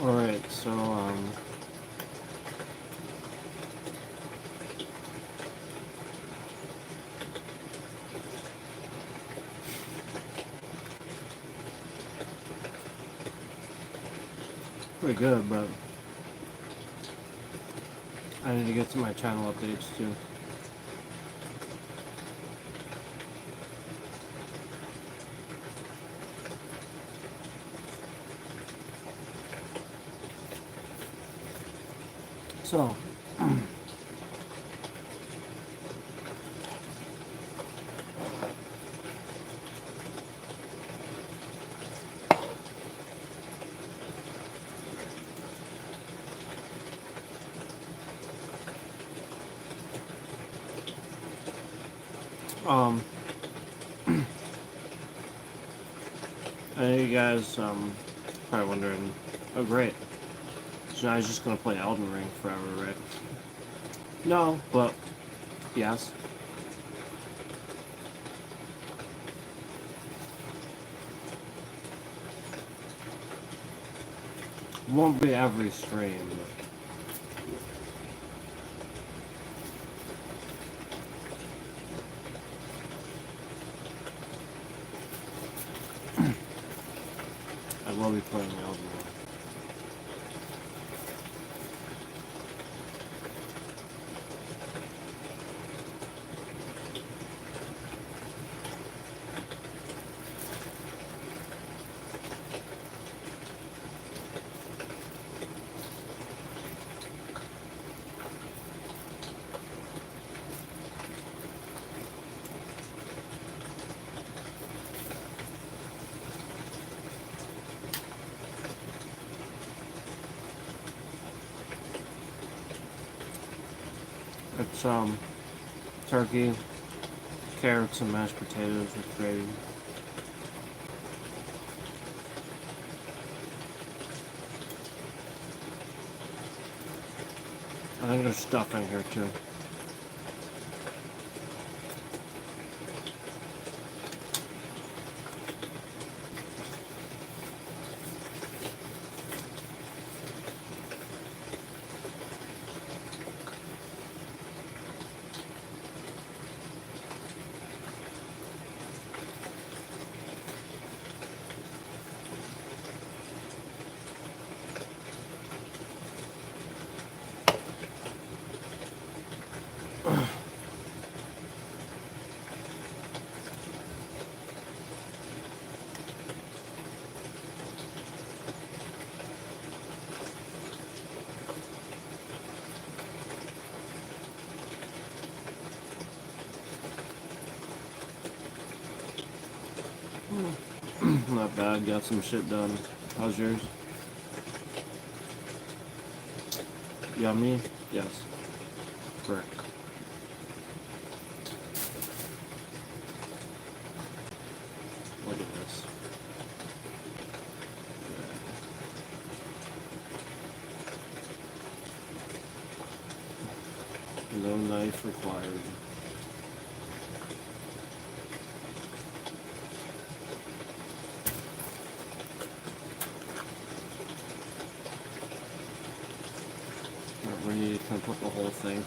Alright, so, pretty good, but I need to get to my channel updates too. So, um, I know you guys, probably wondering, oh great, so now he's just gonna play Elden Ring forever, right? No, but, yes. Won't be every stream, but I will be playing Elden Ring. It's, turkey, carrots, and mashed potatoes with gravy. I think there's stuffing here too. Not bad, got some shit done. How's yours? Yummy? Yes. Correct. Look at this. No knife required. We need to put the whole thing.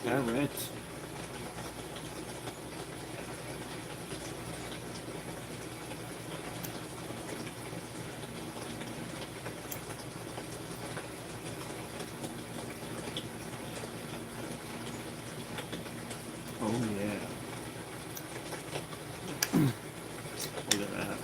Alright. Oh yeah. Look at that.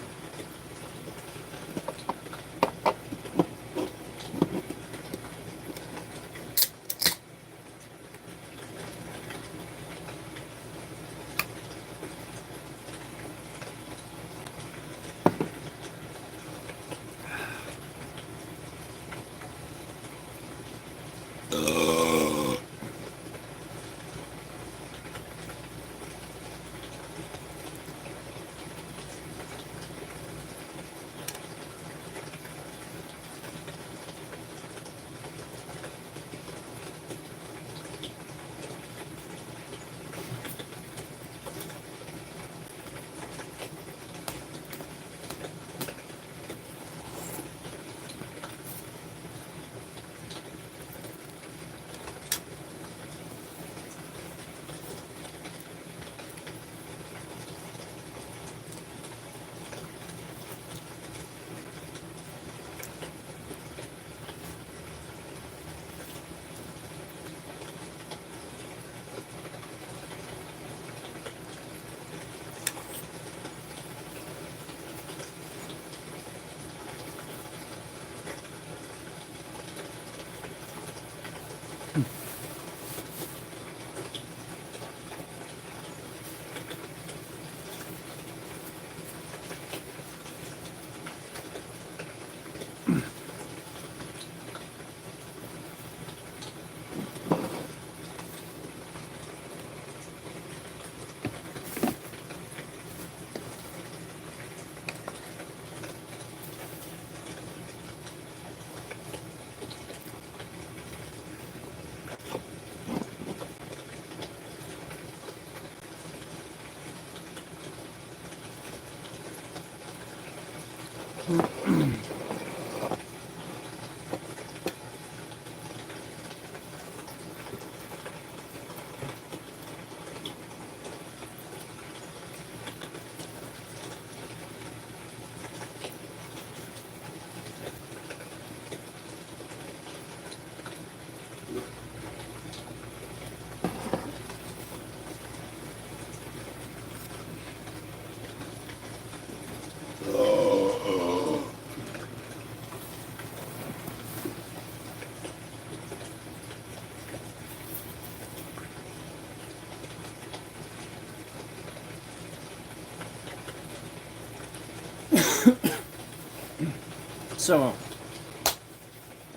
So,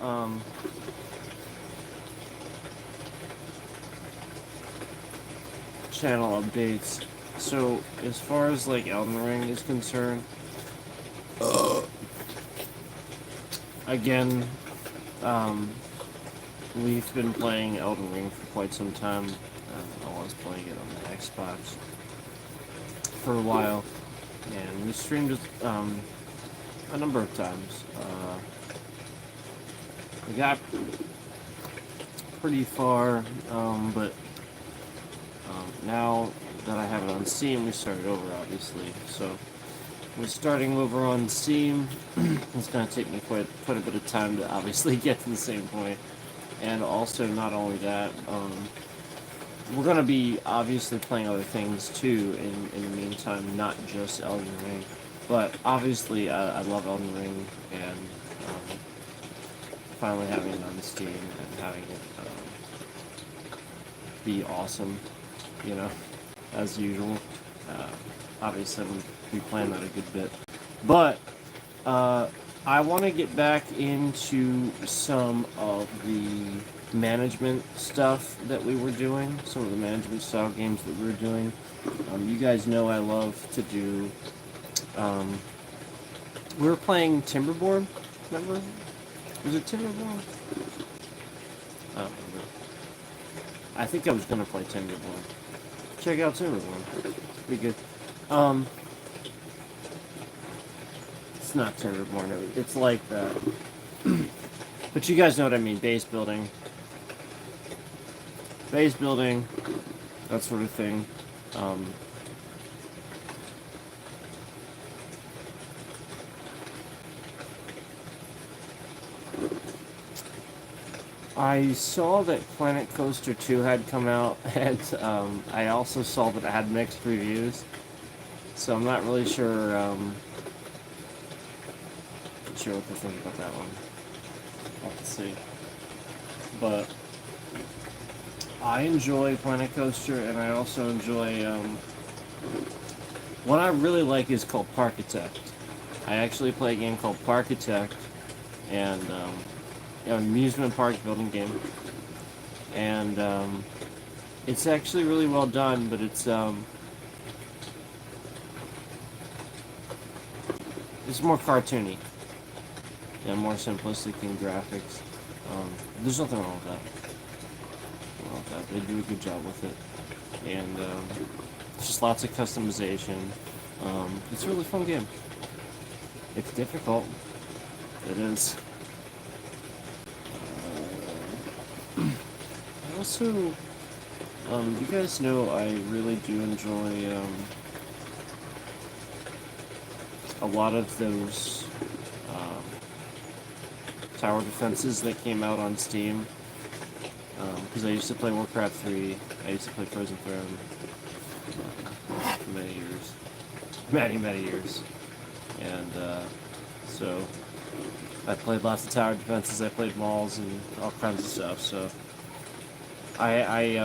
um, channel updates. So, as far as like Elden Ring is concerned, again, um, we've been playing Elden Ring for quite some time. I was playing it on the Xbox for a while, and we streamed it a number of times. We got pretty far, but now that I have it on Steam, we started over, obviously. So we're starting over on Steam. It's going to take me quite a bit of time to obviously get to the same point. And also, not only that, we're going to be obviously playing other things too in the meantime, not just Elden Ring. But obviously, I love Elden Ring, and finally having it on Steam and having it be awesome, you know, as usual. Obviously, I'm be playing that a good bit. But I want to get back into some of the management stuff that we were doing, some of the management style games that we were doing. You guys know I love to do. We were playing Timberborn, remember? Was it Timberborn? I don't remember. I think I was gonna play Timberborn. Check out Timberborn. Be good. It's not Timberborn. It's like that. But you guys know what I mean. Base building. base building, that sort of thing. I saw that Planet Coaster 2 had come out, and I also saw that it had mixed reviews. So I'm not really sure, sure what to think about that one. I'll have to see. But I enjoy Planet Coaster, and I also enjoy, what I really like is called Parkitect. I actually play a game called Parkitect, and, an amusement park building game. And, it's actually really well done, but it's more cartoony and more simplistic in graphics. There's nothing wrong with that. They do a good job with it, and it's just lots of customization. It's a really fun game. It's difficult. It is. Also, you guys know I really do enjoy a lot of those tower defenses that came out on Steam. Because I used to play Warcraft 3, I used to play Frozen Throne for many years. Many years. And so I played lots of tower defenses, I played malls and all kinds of stuff, so I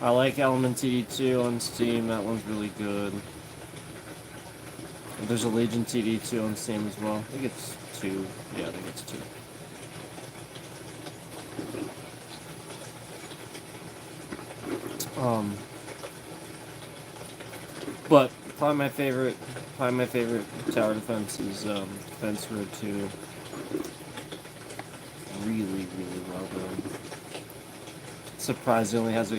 like Element TD2 on Steam, that one's really good. There's a Legion TD2 on Steam as well. I think it's 2. Yeah, I think it's 2. But probably my favorite tower defense is Defense Road 2. Really well done. Surprisingly has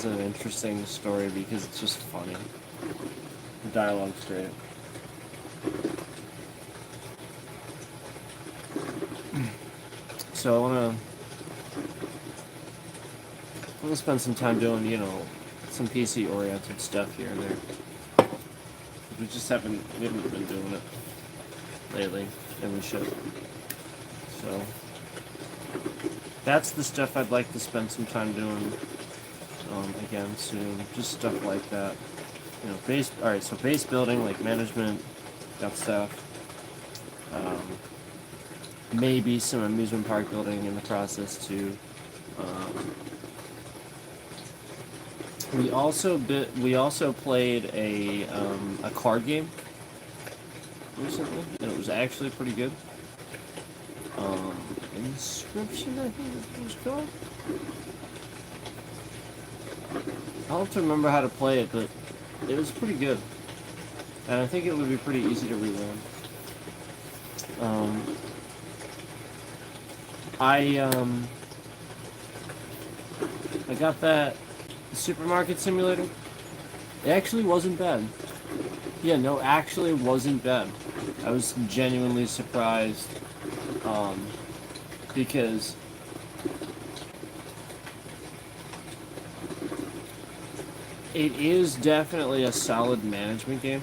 an interesting story because it's just funny. The dialogue's great. So I wanna spend some time doing, some PC-oriented stuff here and there. We haven't been doing it lately, and we should. So that's the stuff I'd like to spend some time doing again soon. Just stuff like that. Alright, so base building, like management, that stuff. Maybe some amusement park building in the process too. We also played a card game recently, and it was actually pretty good. Inscription, I think it was called. I'll have to remember how to play it, but it was pretty good, and I think it would be pretty easy to relearn. I got that Supermarket Simulator. It actually wasn't bad. Yeah, no, actually it wasn't bad. I was genuinely surprised, because it is definitely a solid management game.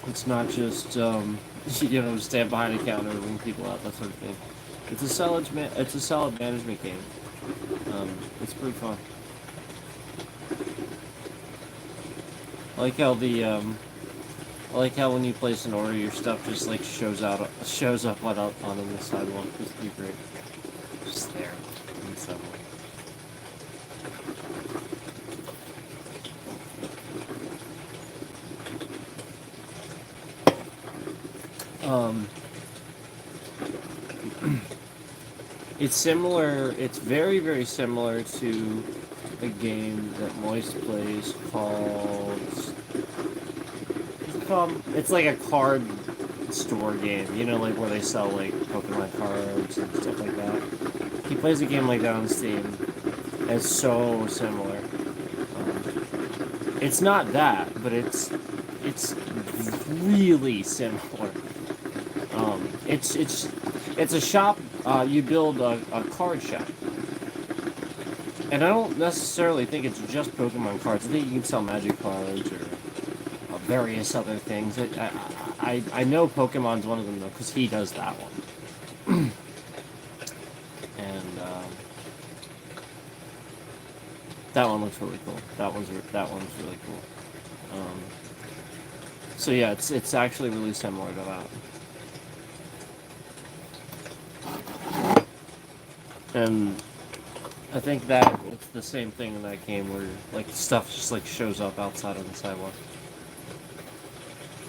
It's not just, stand behind a counter and ring people out, that sort of thing. It's a solid management game. It's pretty fun. I like how when you place an order, your stuff just like shows up on the sidewalk. It's pretty great. Just there on the sidewalk. It's similar. It's very, very similar to a game that Moist plays called. It's like a card store game, like where they sell like Pokemon cards and stuff like that. He plays a game like that on Steam. It's so similar. It's not that, but it's really similar. It's a shop. You build a card shop, And I don't necessarily think it's just Pokemon cards. I think you can sell Magic cards or various other things. I know Pokemon's one of them though, because he does that one. And that one looks really cool. That one's really cool. So yeah, it's actually really similar to that. And I think that it's the same thing in that game where like stuff just like shows up outside on the sidewalk.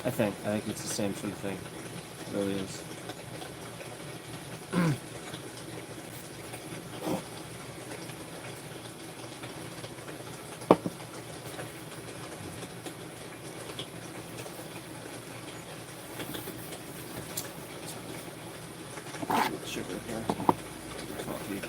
I think it's the same sort of thing. It really is. Sugar here. Coffee.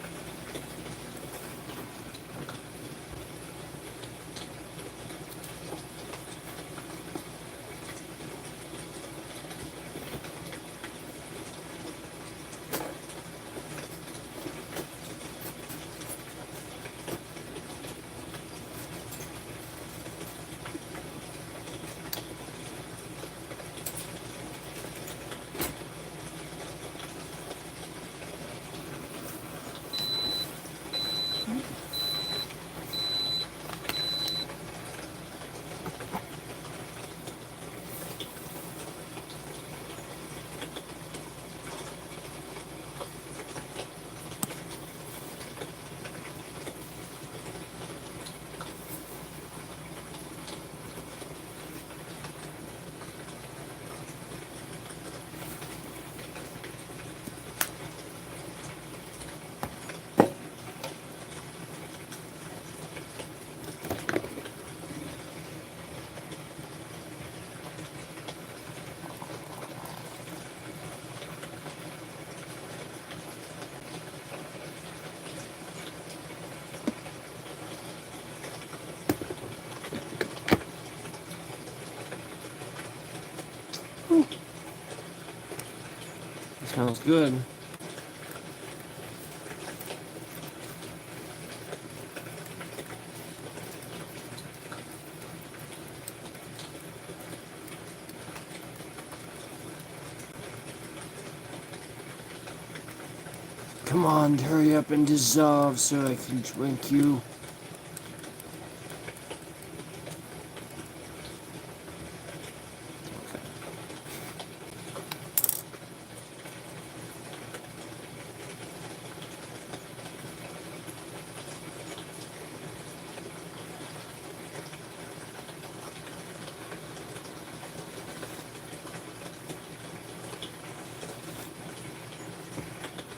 Sounds good. Come on, hurry up and dissolve so I can drink you.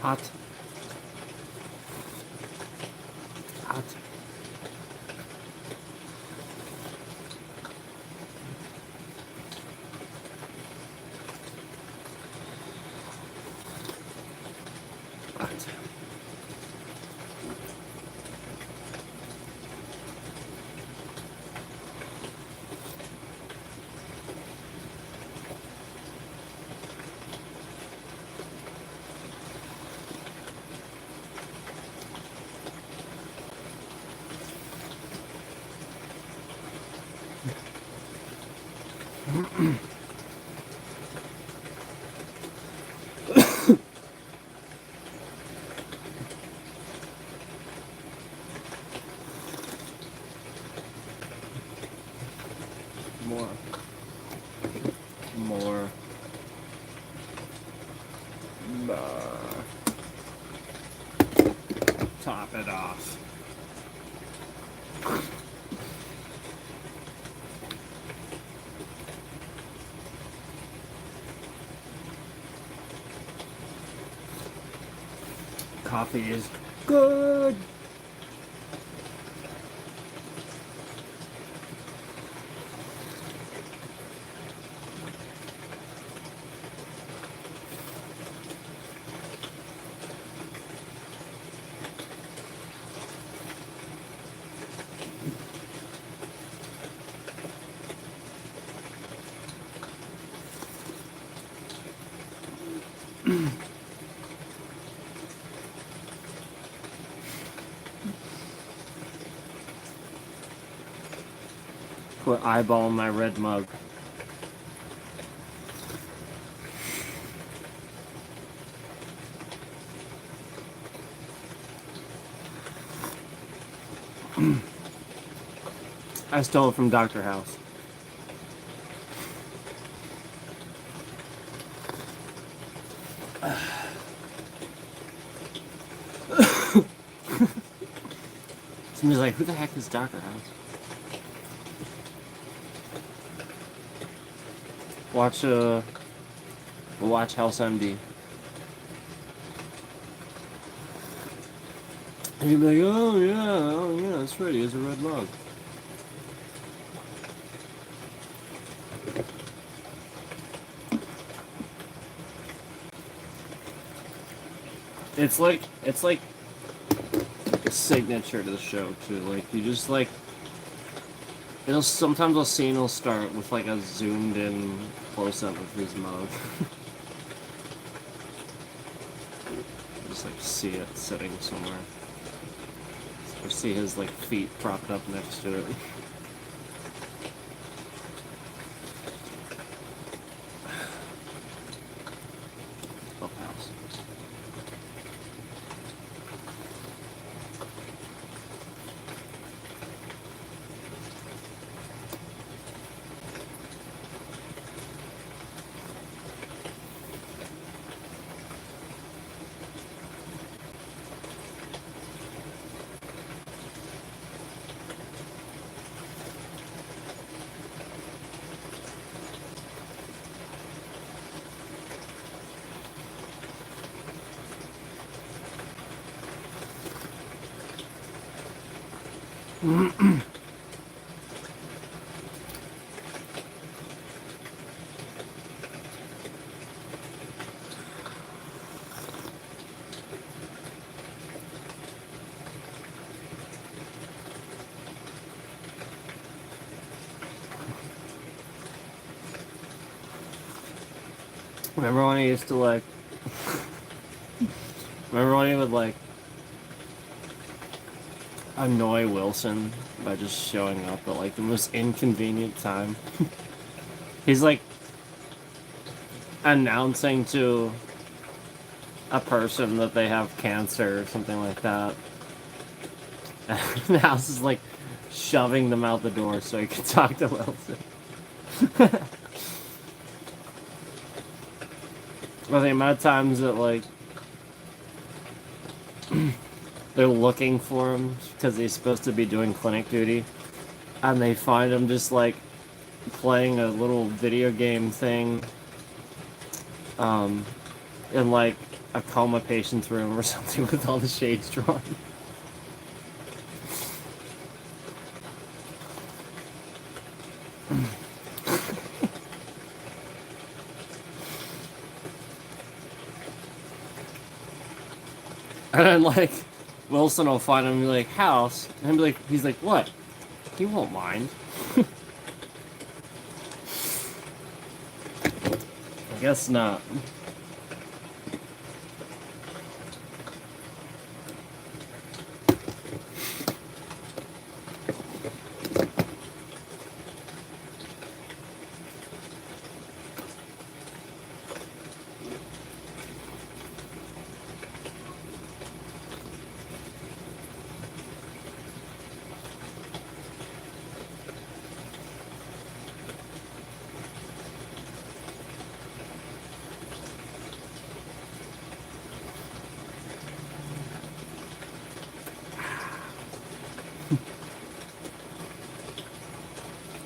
Hot. Hot. Hot. More. More. Top it off. Coffee is good. Put eyeball in my red mug. I stole it from Dr. House. Somebody's like, who the heck is Dr. House? Watch House MD. And you'd be like, oh yeah, that's right, he has a red mug. It's like a signature to the show too. Like you just like sometimes a scene will start with like a zoomed in close up of his mug. Just like see it sitting somewhere. Or see his like feet propped up next to it. Clubhouse. Remember when he used to like remember when he would like annoy Wilson by just showing up at like the most inconvenient time? He's like announcing to a person that they have cancer or something like that. And the house is like shoving them out the door so he can talk to Wilson. Well, the amount of times that like they're looking for him because he's supposed to be doing clinic duty, and they find him just like playing a little video game thing in like a coma patient's room or something with all the shades drawn. And then like Wilson will find him and be like, House, and he's like, what? He won't mind. I guess not.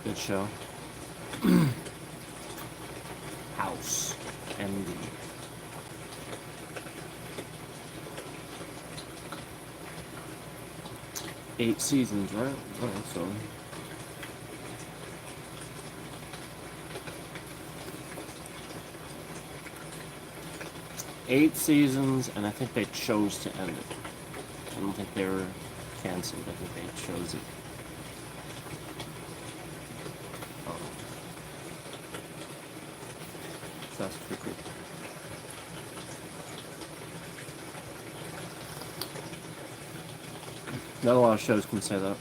Good show. House MD. Eight seasons, right? Oh, so 8 seasons, and I think they chose to end it. I don't think they were canceled. I think they chose it. Oh. So that's pretty cool. Not a lot of shows can say that.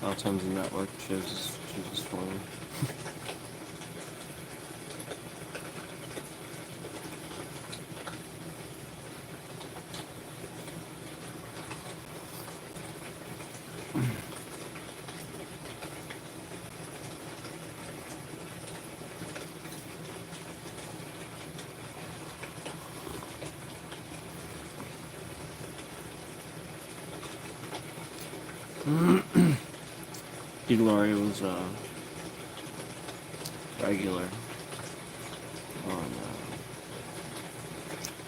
all tons of network shows is funny. Hugh Laurie was regular on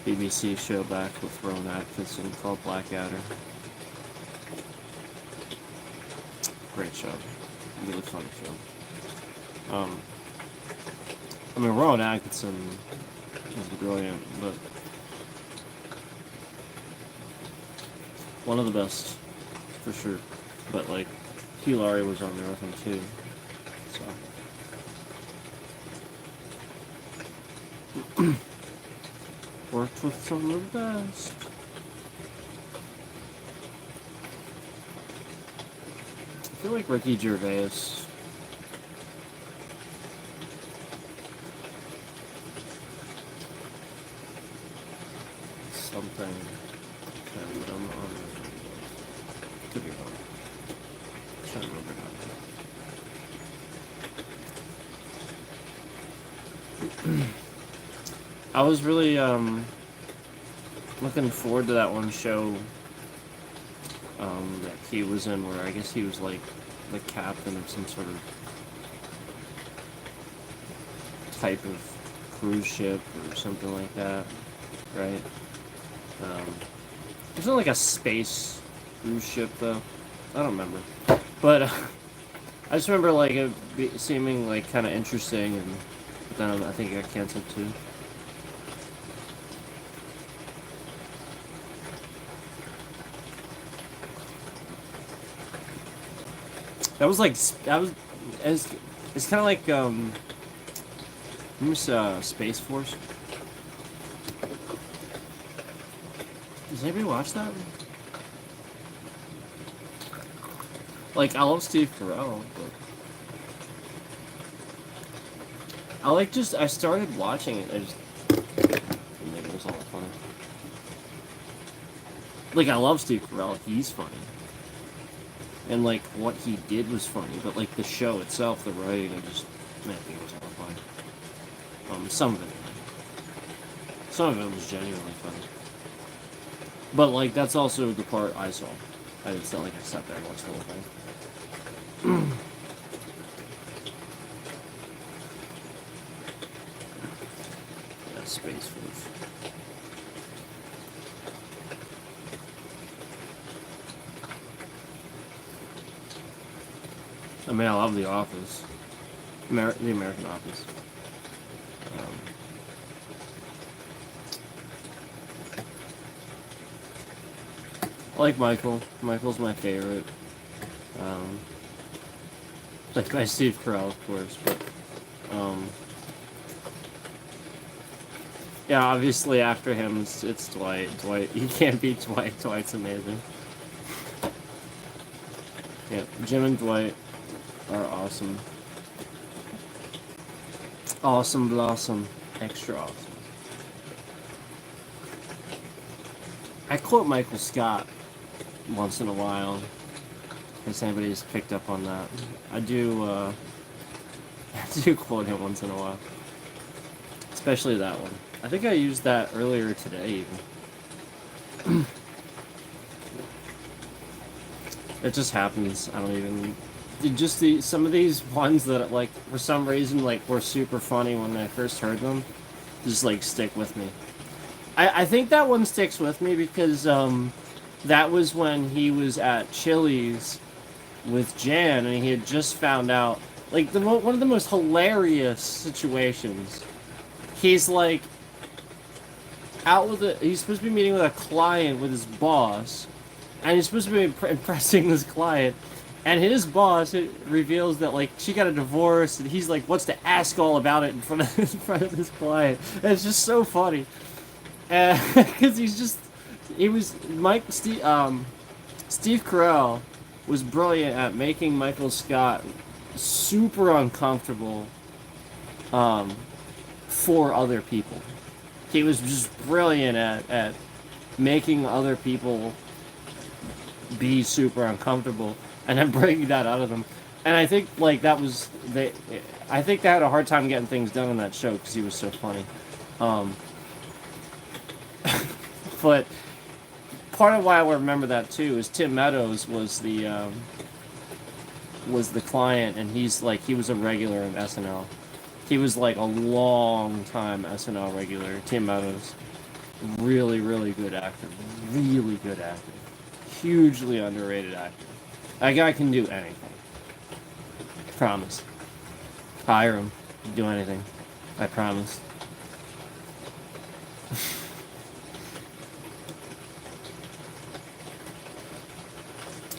BBC show back with Rowan Atkinson called Blackadder. Great show. Really fun show. I mean, Rowan Atkinson is brilliant, but one of the best, for sure. But, like, Hugh Laurie was on there with him, too. So. Worked with some of the best. I feel like Ricky Gervais. Something. Could be wrong. I'm trying to remember now. I was really looking forward to that one show that he was in, where I guess he was like the captain of some sort of type of cruise ship or something like that, right? It's not like a space cruise ship though. I don't remember, but I just remember like it seeming like kind of interesting, and then I think it got canceled too. That was like it's kind of like Space Force. Does anybody watch that? Like, I love Steve Carell, but I started watching it. I just maybe it was all funny. Like, I love Steve Carell. He's funny. And, like, what he did was funny, but, like, the show itself, the writing, I think it was all funny. Some of it was genuinely funny. But, like, that's also the part I saw. It's not like I sat there and watched the whole thing. Yeah, Space Force. I mean, I love The Office. The American Office. I like Michael. Michael's my favorite. Like by Steve Carell, of course, but yeah, obviously after him it's Dwight. Dwight, you can't beat Dwight. Dwight's amazing. Yeah, Jim and Dwight are awesome. Awesome blossom. Extra awesome. I quote Michael Scott once in a while. If anybody's picked up on that. I do quote him once in a while. Especially that one. I think I used that earlier today even. It just happens. I don't even... some of these ones that, like, for some reason, like, were super funny when I first heard them, just, like, stick with me. I think that one sticks with me because, that was when he was at Chili's with Jan, and he had just found out, like, one of the most hilarious situations. He's, like, he's supposed to be meeting with a client with his boss, and he's supposed to be impressing this client, and his boss reveals that, like, she got a divorce, and he's, like, wants to ask all about it in front of this client. And it's just so funny. Because Steve Carell was brilliant at making Michael Scott super uncomfortable for other people. He was just brilliant at making other people be super uncomfortable and then bringing that out of them. And I think like that was I think they had a hard time getting things done on that show because he was so funny. But part of why I remember that too is Tim Meadows was the client, and he was a regular in SNL. He was like a long time SNL regular. Tim Meadows, really really good actor, really good actor, hugely underrated actor. That guy can do anything. Promise. Hire him. Do anything. I promise.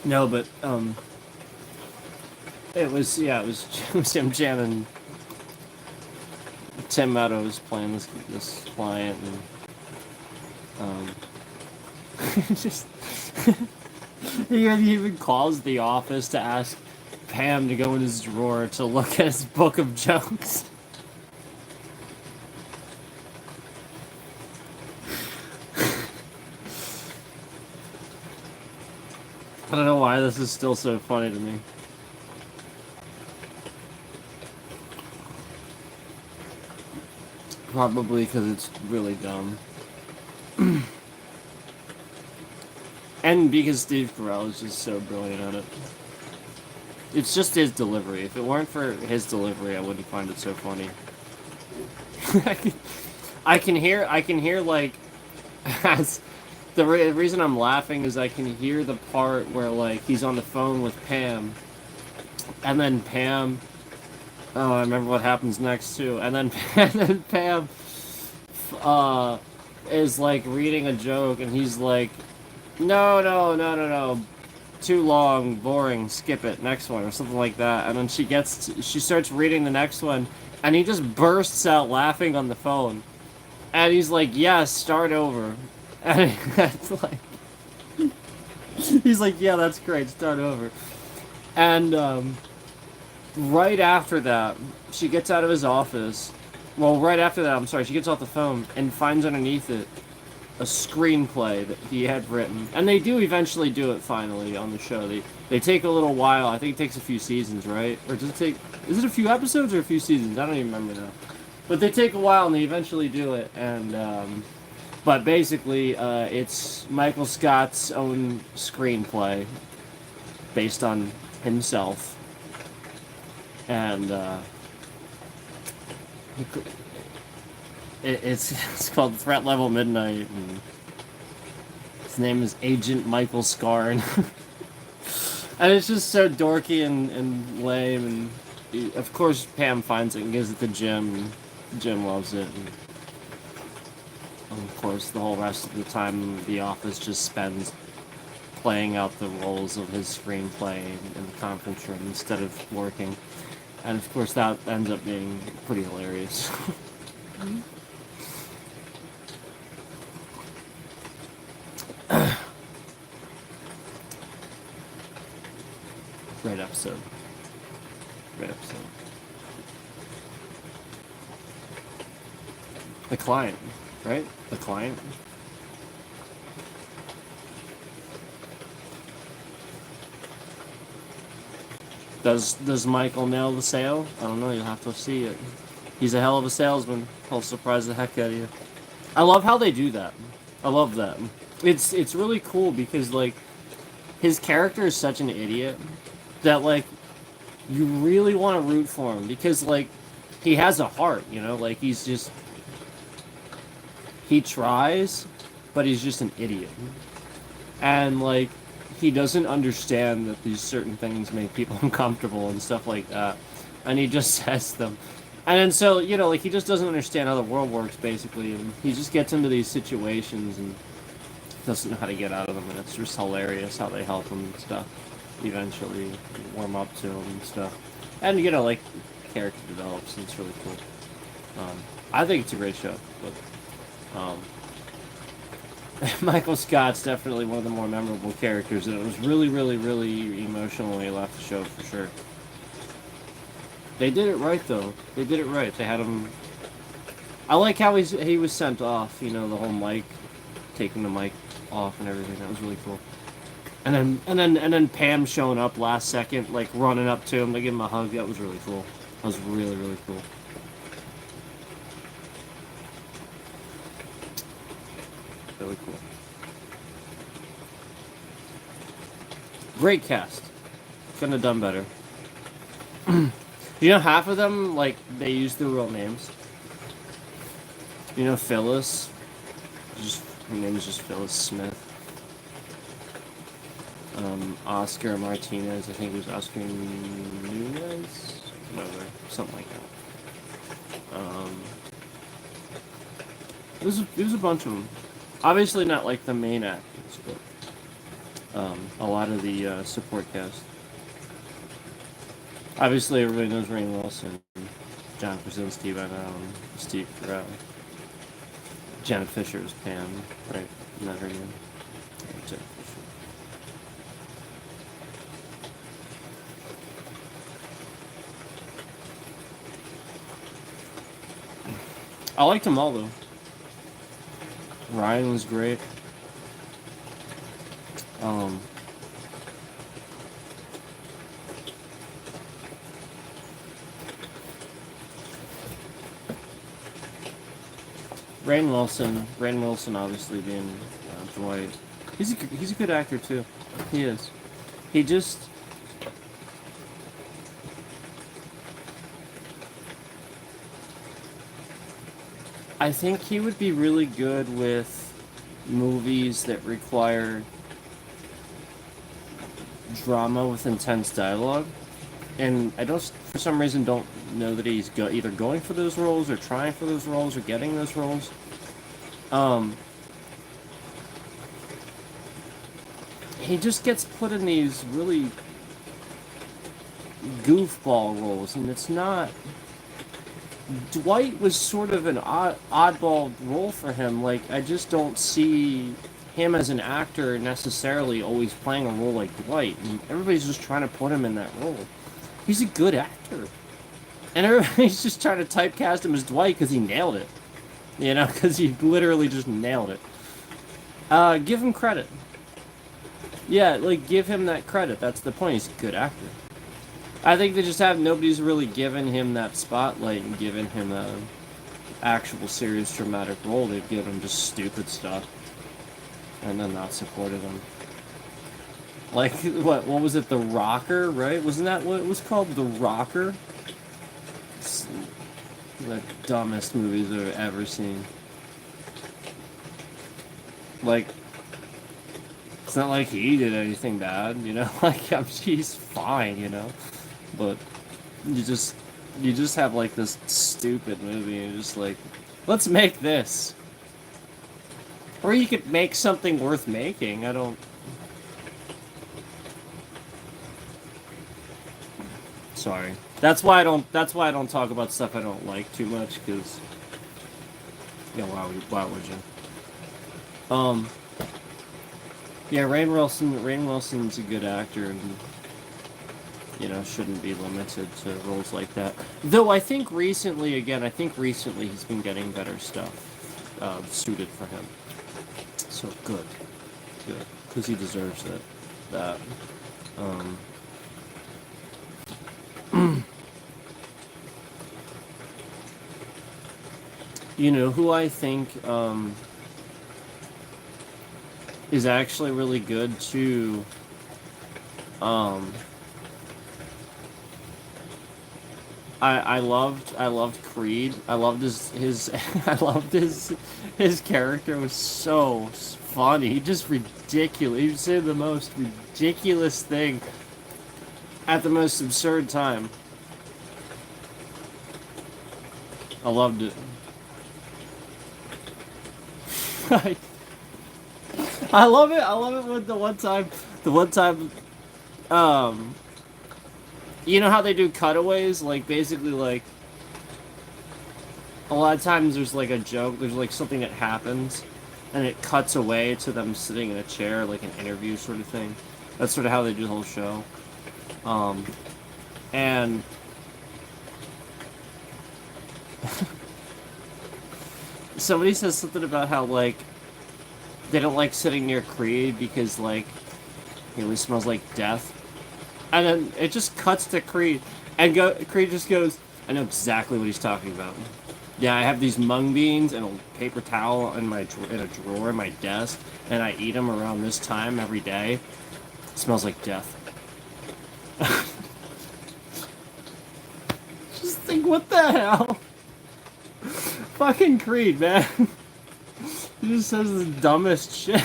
No, but it was Jim Jam and Tim Meadows playing this client, and just he even calls the office to ask Pam to go in his drawer to look at his book of jokes. I don't know why this is still so funny to me. Probably because it's really dumb. And because Steve Carell is just so brilliant at it. It's just his delivery. If it weren't for his delivery, I wouldn't find it so funny. I can hear like, as the reason I'm laughing is I can hear the part where like he's on the phone with Pam, and then Pam. Oh, I remember what happens next too. And then Pam, is like reading a joke, and he's like, no, too long, boring, skip it, next one, or something like that. And then she starts reading the next one, and he just bursts out laughing on the phone. And he's like, yeah, start over. And it's like, he's like, yeah, that's great, start over. And, right after that, she gets out of his office. Well, right after that, I'm sorry, she gets off the phone and finds underneath it a screenplay that he had written. And they do eventually do it finally on the show. They take a little while. I think it takes a few seasons, right? Or does it take... Is it a few episodes or a few seasons? I don't even remember now. But they take a while and they eventually do it. And, but basically, it's Michael Scott's own screenplay based on himself. And, it's called Threat Level Midnight, and his name is Agent Michael Scarn. And it's just so dorky and lame, and of course Pam finds it and gives it to Jim, and Jim loves it, and of course the whole rest of the time the office just spends playing out the roles of his screenplay in the conference room instead of working. And of course that ends up being pretty hilarious. Great episode. Great episode. The Client, right? The Client? Does Michael nail the sale? I don't know, you'll have to see it. He's a hell of a salesman. He'll surprise the heck out of you. I love how they do that. I love that. It's really cool because, like, his character is such an idiot that, like, you really want to root for him because, like, he has a heart, you know? Like, he's just... He tries, but he's just an idiot. And, like, he doesn't understand that these certain things make people uncomfortable and stuff like that. And he just says them. And then so, you know, like, he just doesn't understand how the world works, basically. And he just gets into these situations and doesn't know how to get out of them. And it's just hilarious how they help him and stuff. Eventually warm up to him and stuff. And, you know, like, character develops and it's really cool. I think it's a great show. But, Michael Scott's definitely one of the more memorable characters, and it was really, really, really emotional when he left the show, for sure. They did it right, though. They did it right. They had him... I like how he was sent off, you know, the whole mic, taking the mic off and everything. That was really cool. And then Pam showing up last second, like running up to him to give him a hug. That was really cool. That was really, really cool. Really cool. Great cast. Couldn't have done better. You know, half of them, like, they use their real names. You know, Phyllis. Her name is just Phyllis Smith. Oscar Martinez, I think it was Oscar Nunez? Whatever, something like that. There's a bunch of them. Obviously not like the main actors, but a lot of the support cast. Obviously everybody knows Rainn Wilson, John Krasinski by now, Steve Carell. Janet Fisher is Pam, right? Isn't that her name? Yeah, Janet Fisher. I liked them all, though. Ryan was great. Rainn Wilson obviously being Dwight. He's a good actor, too. He is. He just... I think he would be really good with movies that require drama with intense dialogue. And I don't, for some reason, don't know that he's either going for those roles or trying for those roles or getting those roles. He just gets put in these really goofball roles, and it's not... Dwight was sort of an oddball role for him. Like, I just don't see him as an actor necessarily always playing a role like Dwight. And everybody's just trying to put him in that role. He's a good actor. And everybody's just trying to typecast him as Dwight because he nailed it. You know, because he literally just nailed it. Give him credit. Yeah, like, give him that credit. That's the point. He's a good actor. I think they just have... Nobody's really given him that spotlight and given him a actual serious dramatic role. They've given him just stupid stuff. And then not supported him. Like, what was it? The Rocker, right? Wasn't that what it was called? The Rocker? It's the dumbest movies I've ever seen. Like... It's not like he did anything bad, you know? Like, he's fine, you know? But you just have like this stupid movie and you're just like, let's make this. Or you could make something worth making. I don't... Sorry. That's why I don't talk about stuff I don't like too much, because... Yeah, why would you? Yeah, Rainn Wilson's a good actor, and you know, shouldn't be limited to roles like that. Though I think recently he's been getting better stuff suited for him. So good, because he deserves it. That. You know who I think is actually really good too. I loved Creed. I loved his I loved his character was so funny. He just ridiculous. He would say the most ridiculous thing at the most absurd time. I loved it. I love it. I love it when the one time, you know how they do cutaways? Like, basically, like, a lot of times there's, like, a joke, there's, like, something that happens, and it cuts away to them sitting in a chair, like an interview sort of thing. That's sort of how they do the whole show. And somebody says something about how, like, they don't like sitting near Creed because, like, he always smells like death. And then it just cuts to Creed, and Creed just goes, I know exactly what he's talking about. Yeah, I have these mung beans and a paper towel in a drawer in my desk, and I eat them around this time every day. It smells like death. Just think, what the hell? Fucking Creed, man. He just says the dumbest shit.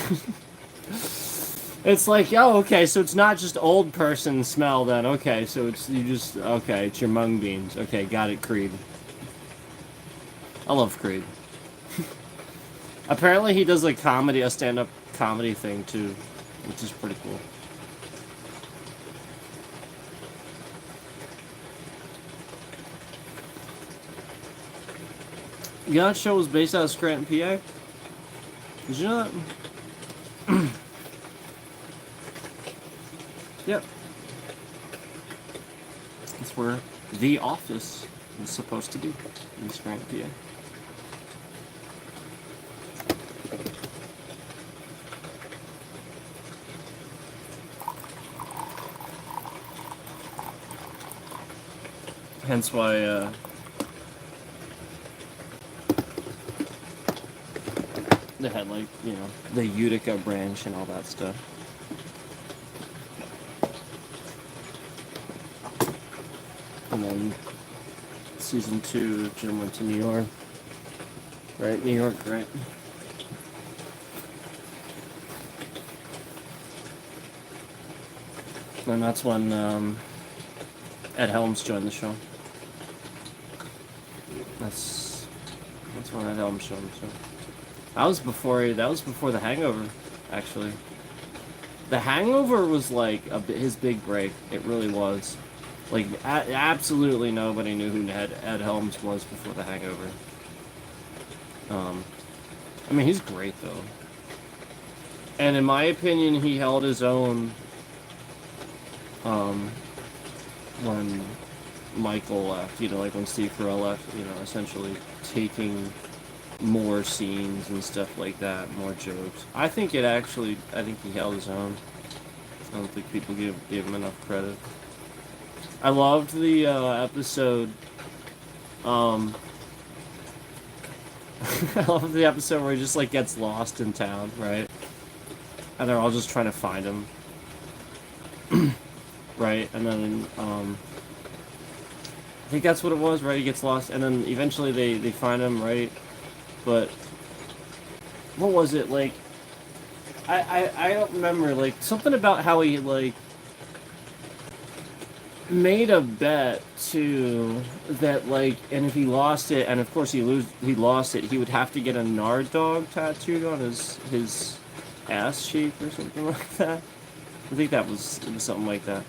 It's like, oh, okay, so it's not just old person smell then. Okay, so it's it's your mung beans. Okay, got it, Creed. I love Creed. Apparently he does a stand-up comedy thing too, which is pretty cool. You know that show was based out of Scranton, PA? Did you know that? Yep. That's where The Office is supposed to be, in Scranton, PA. Hence why, they had, like, you know, the Utica branch and all that stuff. And then season 2, Jim went to New York. Right? New York, right? And that's when Ed Helms joined the show. That's when Ed Helms joined the show. That was before The Hangover, actually. The Hangover was like his big break. It really was. Like, absolutely nobody knew who Ed Helms was before The Hangover. I mean, he's great, though. And in my opinion, he held his own, when Michael left, you know, like when Steve Carell left, you know, essentially taking more scenes and stuff like that, more jokes. I think he held his own. I don't think people gave him enough credit. I loved the episode. I love the episode where he just like gets lost in town, right? And they're all just trying to find him, right? And then I think that's what it was, right? He gets lost, and then eventually they find him, right? But what was it like? I don't remember, like something about how he like made a bet too that like, and if he lost it, and of course he lost it, he would have to get a Nard dog tattooed on his ass cheek or something like that. I think it was something like that.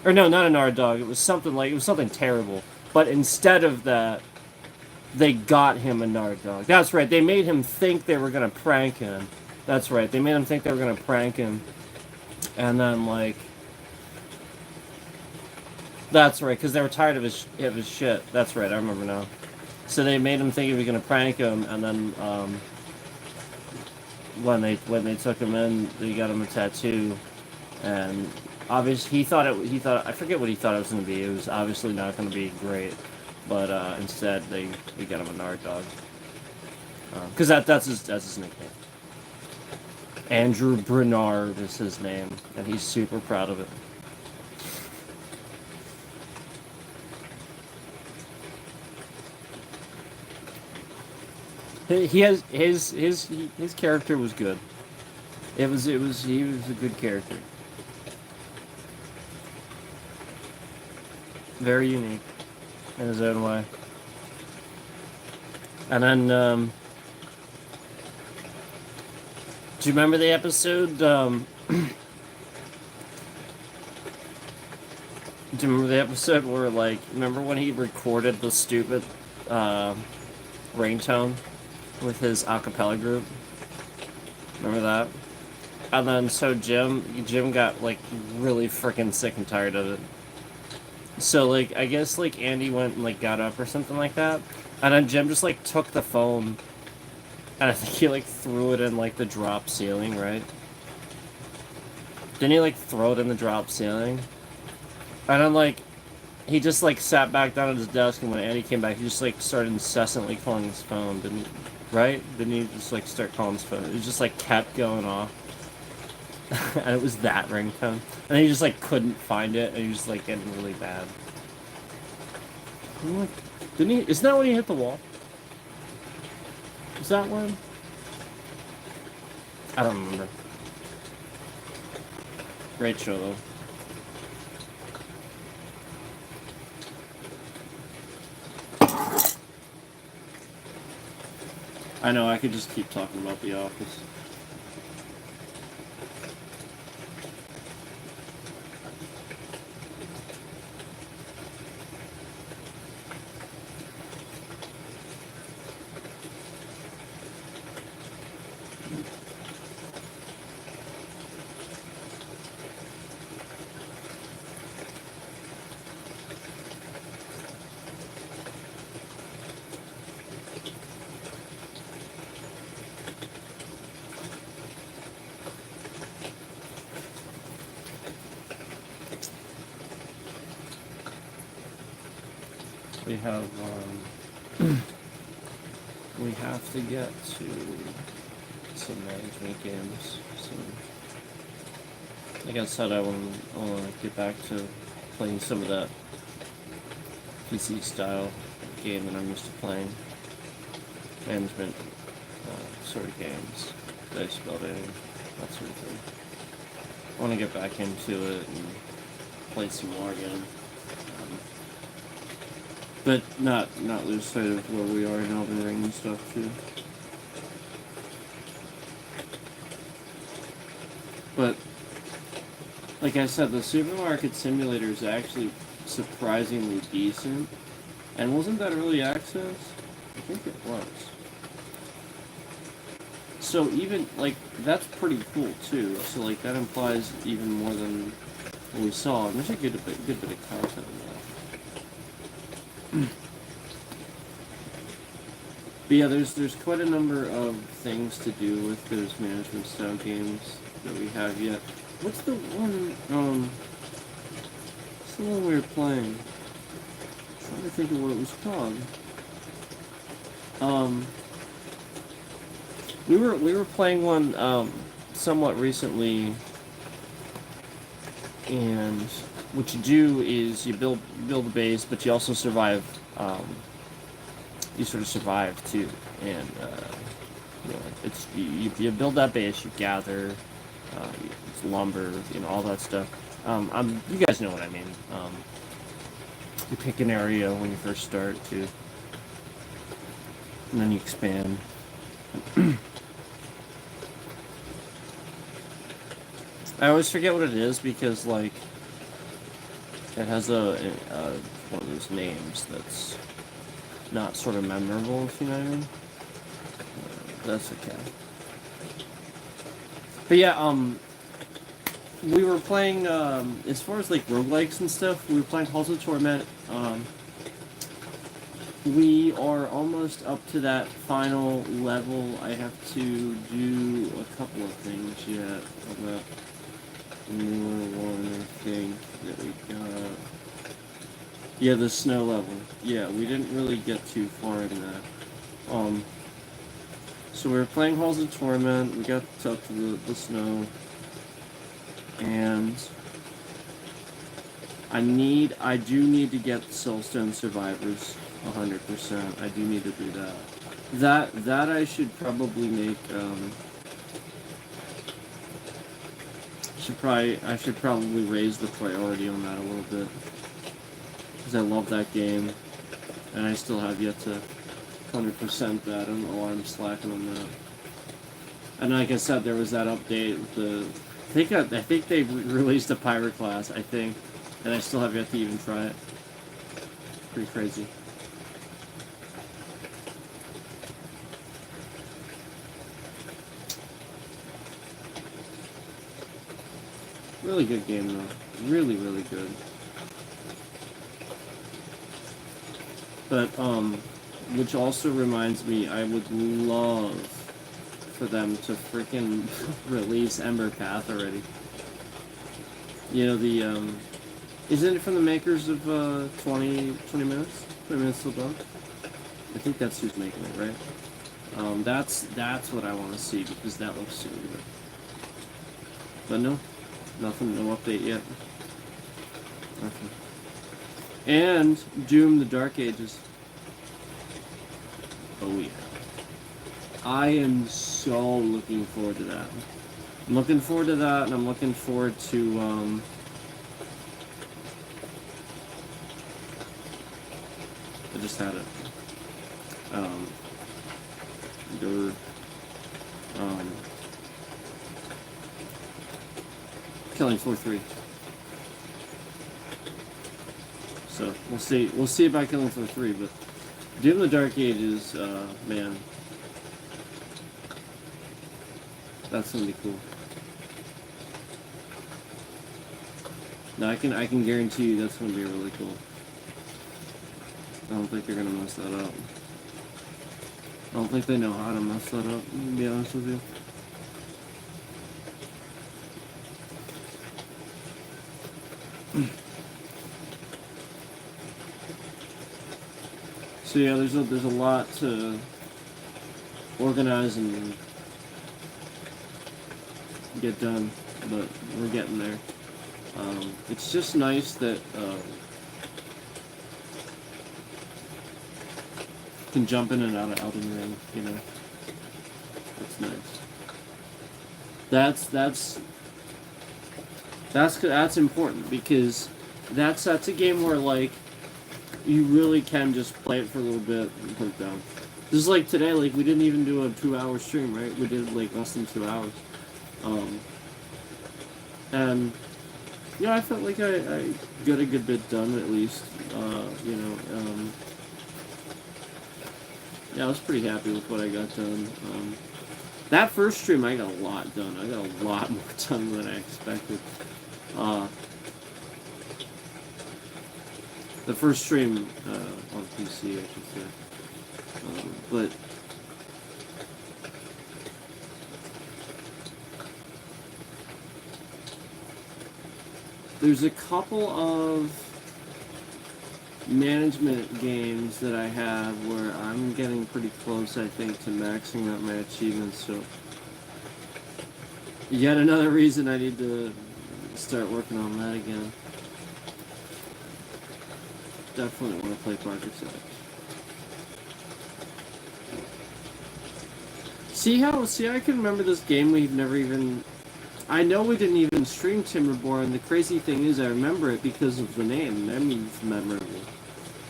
Or no, not a Nard dog. It was something terrible. But instead of that, they got him a Nard dog. That's right. They made him think they were gonna prank him. That's right. They made him think they were gonna prank him, and then like. That's right, because they were tired of his shit. That's right, I remember now. So they made him think he was gonna prank him, and then when they took him in, they got him a tattoo, and obviously he thought I forget what he thought it was gonna be. It was obviously not gonna be great, but instead they got him a Nard dog, because that's his nickname. Andrew Bernard is his name, and he's super proud of it. He has his character was good. He was a good character. Very unique in his own way. And then do you remember the episode do you remember the episode where like remember when he recorded the stupid ringtone with his a cappella group? Remember that? And then so Jim got like really freaking sick and tired of it. So like I guess like Andy went and like got up or something like that, and then Jim just like took the phone, and I think he like threw it in like the drop ceiling, right? Didn't he like throw it in the drop ceiling? And then like he just like sat back down at his desk, and when Andy came back, he just like started incessantly calling his phone, didn't he? Right? Didn't he just like start calling his phone? It just like kept going off. And it was that ringtone. And he just like couldn't find it, and he was like getting really bad. I'm like, didn't he? Isn't that when he hit the wall? Is that when? I don't remember. Great show though. I know, I could just keep talking about The Office. We have, we have to get to some management games soon. Like I said, I want to get back to playing some of that PC style game that I'm used to playing. Management sort of games, dice building, that sort of thing. I want to get back into it and play some more again. But not lose sight of where we are in Elden Ring and stuff too. But like I said, the supermarket simulator is actually surprisingly decent. And wasn't that early access? I think it was. So even like that's pretty cool too. So like that implies even more than what we saw. And there's a good bit of content in that. But yeah, there's quite a number of things to do with those management style games that we have yet. What's the one? What's the one we were playing? I'm trying to think of what it was called. We were playing one somewhat recently, and what you do is you build a base, but you also survive. You sort of survive too, and you know, it's you build that base, you gather it's lumber, you know, all that stuff. You guys know what I mean. You pick an area when you first start too, and then you expand. I always forget what it is because like it has a one of those names that's not sort of memorable, if you know what I mean. That's okay. But yeah, we were playing as far as like roguelikes and stuff. We were playing Halls of Torment. We are almost up to that final level. I have to do a couple of things yet. About the newer one, I think that we got. Yeah, the snow level. Yeah, we didn't really get too far in that. So we were playing Halls of Torment. We got up to the snow, and I do need to get Soulstone Survivors 100%. I do need to do that. That I should probably make. I should probably raise the priority on that a little bit. I love that game, and I still have yet to 100% that. I don't know why I'm slacking on that. And like I said, there was that update with the. I think they released a pirate class. I think, and I still have yet to even try it. Pretty crazy. Really good game though. Really, really good. But which also reminds me, I would love for them to freaking release Ember Path already. You know, the isn't it from the makers of 20 minutes? 20 minutes till dawn? I think that's who's making it, right? That's what I want to see because that looks super good. But no, nothing, no update yet. Nothing. And Doom: The Dark Ages. Oh yeah. I am so looking forward to that. I'm looking forward to that, and I'm looking forward to I just had it. Killing Floor 3. So we'll see. We'll see about Killing Floor 3, but Doom: The Dark Ages, man, that's gonna be cool. Now I can guarantee you that's gonna be really cool. I don't think they're gonna mess that up. I don't think they know how to mess that up, to be honest with you. So yeah, there's a lot to organize and get done, but we're getting there. It's just nice that can jump in and out of Elden Ring, you know. That's nice. That's important because that's a game where like you really can just play it for a little bit and put it down. Just like today, like we didn't even do a 2-hour stream, right? We did like less than 2 hours. And yeah, I felt like I got a good bit done at least. You know, yeah, I was pretty happy with what I got done. That first stream, I got a lot done. I got a lot more done than I expected. The first stream on PC, I should say. But there's a couple of management games that I have where I'm getting pretty close, I think, to maxing out my achievements, so yet another reason I need to start working on that again. Definitely want to play Parker's Edge. See, I can remember this game we've never even... I know we didn't even stream Timberborn, and the crazy thing is I remember it because of the name. That means memorable.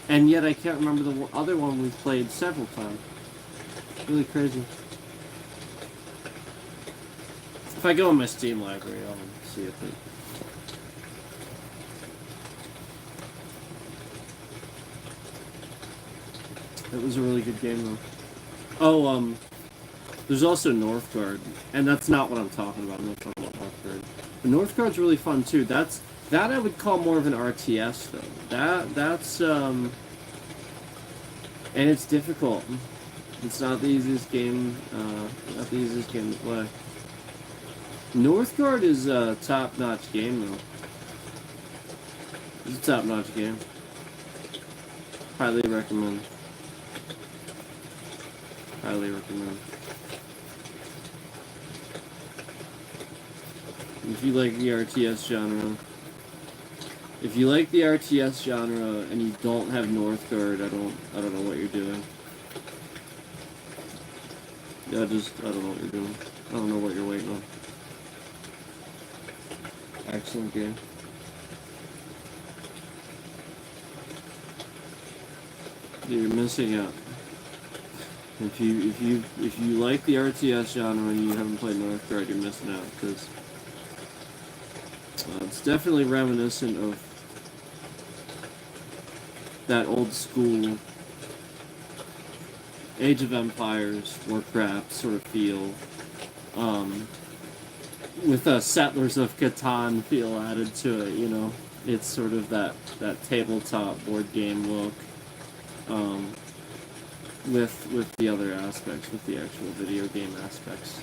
And yet I can't remember the other one we've played several times. Really crazy. If I go in my Steam library, I'll see it. It was a really good game, though. Oh, there's also Northgard, and that's not what I'm talking about. I'm not talking about Northgard. But Northgard's really fun too. That I would call more of an RTS though. That's and it's difficult. It's not the easiest game. Not the easiest game to play. Northgard is a top-notch game though. It's a top-notch game. Highly recommend. Highly recommend. If you like the RTS genre. If you like the RTS genre and you don't have Northgard, I don't know what you're doing. Yeah, I don't know what you're doing. I don't know what you're waiting on. Excellent game. You're missing out. If you like the RTS genre and you haven't played Northgard, you're missing out because it's definitely reminiscent of that old school Age of Empires, Warcraft sort of feel. with a Settlers of Catan feel added to it, you know. It's sort of that tabletop board game look, with the other aspects, with the actual video game aspects,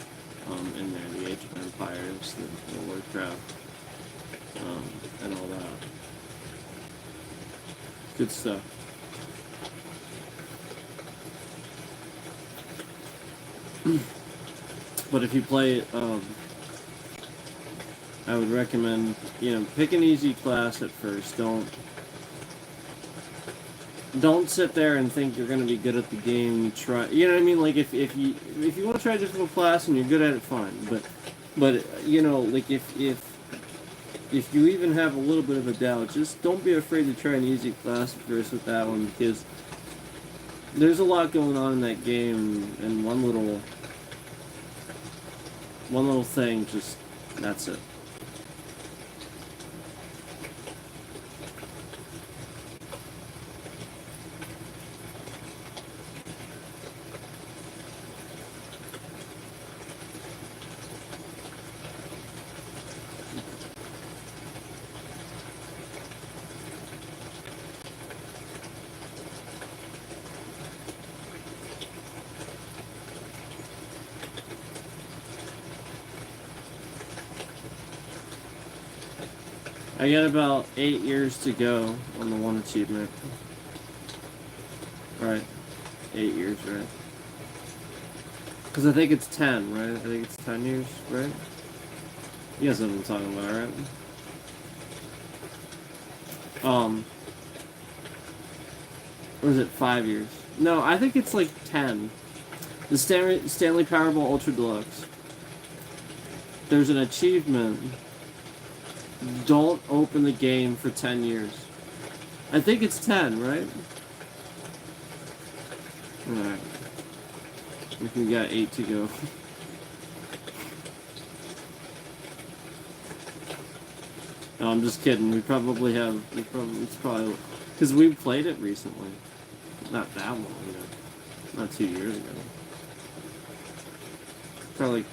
in there, the Age of Empires, the Warcraft, and all that. Good stuff. But if you play, I would recommend, pick an easy class at first. Don't sit there and think you're going to be good at the game. You try, you know what I mean? Like if you want to try a difficult class and you're good at it, fine. But like if you even have a little bit of a doubt, just don't be afraid to try an easy class at first with that one, because there's a lot going on in that game, and one little thing, just that's it. I got about 8 years to go on the one achievement. Right. 8 years, right? Because I think it's 10, right? I think it's 10 years, right? You guys know what I'm talking about, right? Or is it 5 years? No, I think it's like 10. The Stanley Powerball Ultra Deluxe. There's an achievement. Don't open the game for 10 years. I think it's 10, right? Alright. We got 8 to go. No, I'm just kidding. It's probably... Because we played it recently. Not that long ago. Not 2 years ago. Probably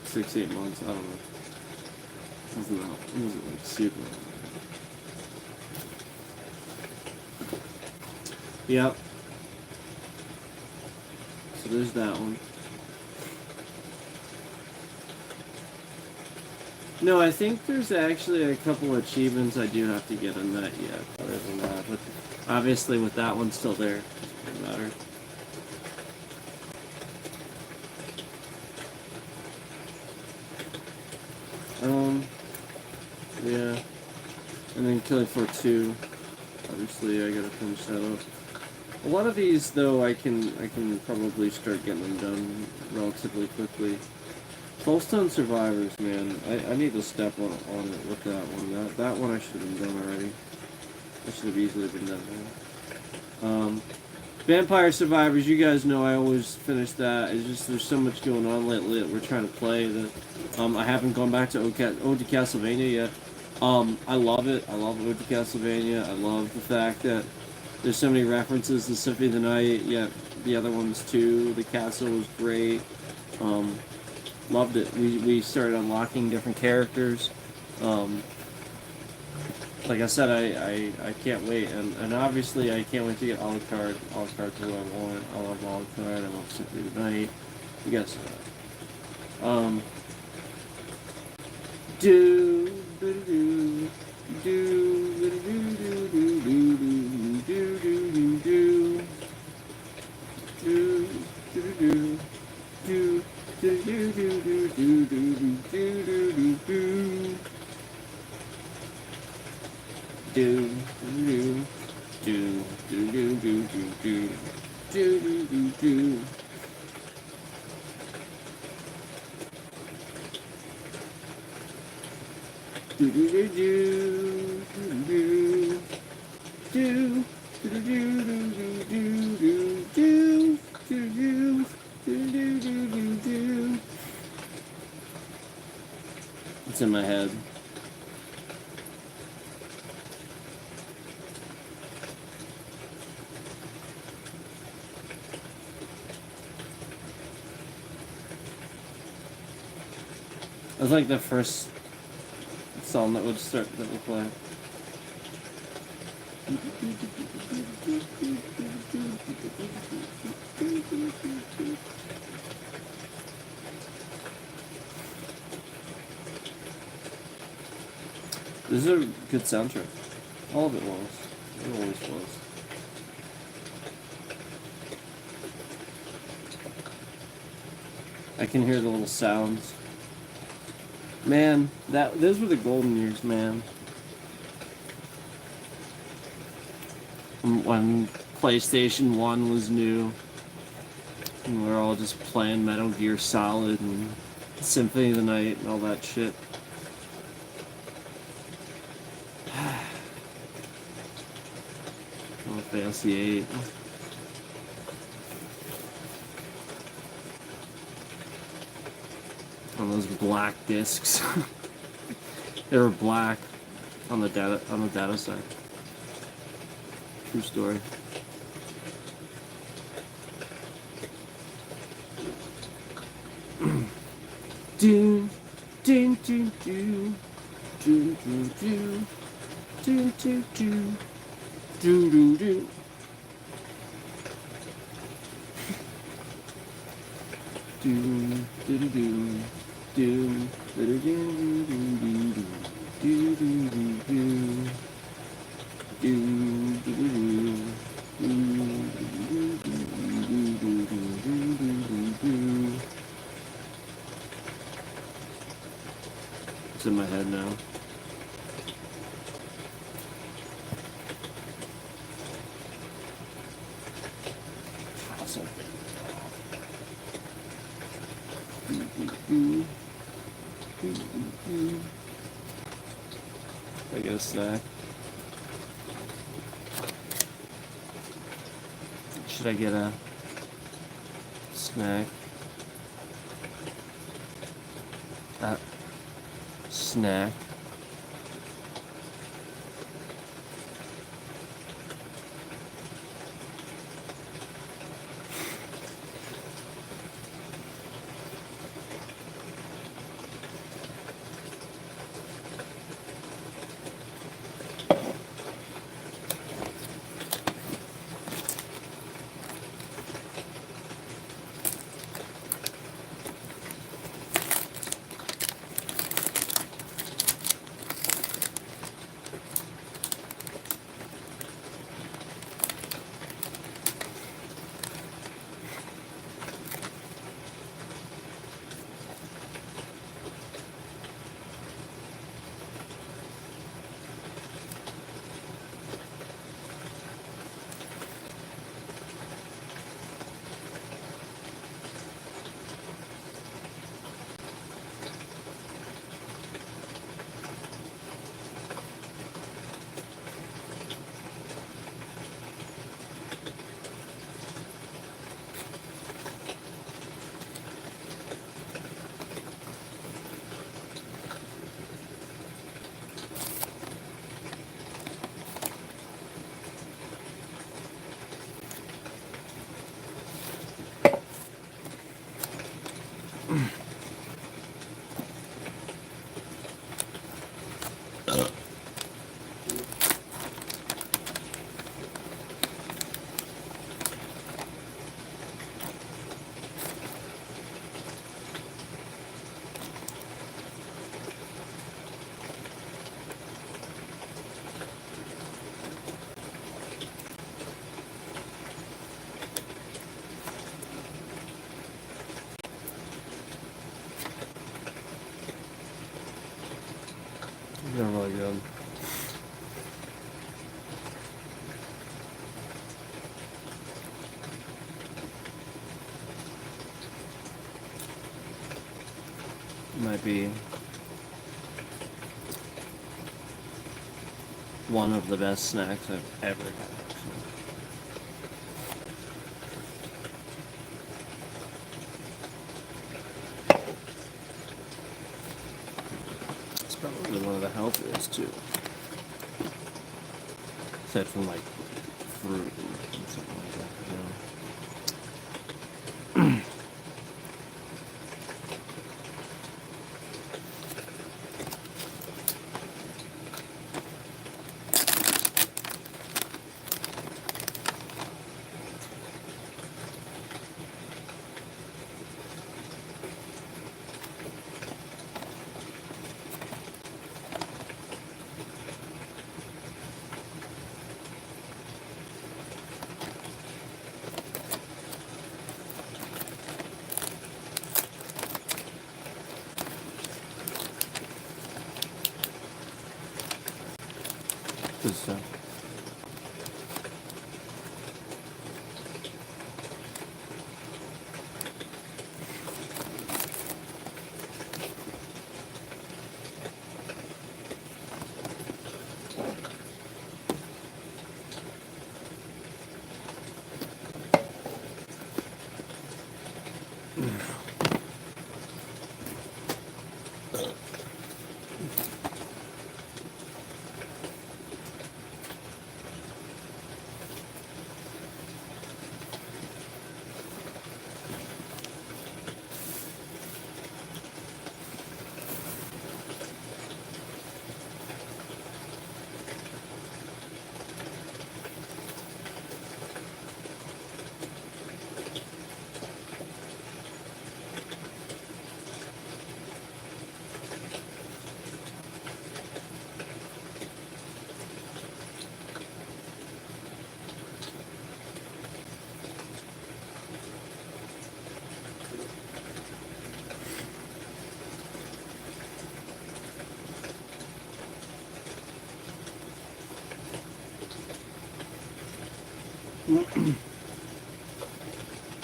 6-8 months, I don't know. It wasn't like super long. Yep. So there's that one. No, I think there's actually a couple achievements I do have to get on that yet, other than that. But obviously with that one still there, it doesn't matter. Yeah. And then Killing Floor 2. Obviously I gotta finish that up. A lot of these though I can probably start getting them done relatively quickly. Soulstone Survivors, man. I need to step on it with that one. That one I should have done already. I should have easily been done. Vampire Survivors, you guys know I always finish that. It's just there's so much going on lately that we're trying to play that I haven't gone back to Ode to Castlevania yet. I love it. I love Ode to Castlevania. I love the fact that there's so many references to Symphony of the Night. Yeah, the other ones too. The castle was great. Loved it. We started unlocking different characters. Like I said, I can't wait, and obviously I can't wait to get Alucard. Alucard's what I want. I love Alucard. I love Symphony of the Night. You guys know that. Do do do do do do do do do do do do do do It's in my head. It was like the first song that would play. This is a good soundtrack. All of it was. It always was. I can hear the little sounds. Man, those were the golden years, man. When PlayStation 1 was new, and we were all just playing Metal Gear Solid and Symphony of the Night and all that shit. Final Fantasy 8. On those black discs. They were black on the data side. True story. Do do do do do do do do do do do do. Do do do do do do do do do do do do. It's in my head now. Awesome. I get a snack. Should I get a snack? Snack. They're really good. Might be one of the best snacks I've ever had. It's probably one of the healthiest too. Aside from like fruit and something like that, you know. Good stuff.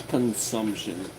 Consumption.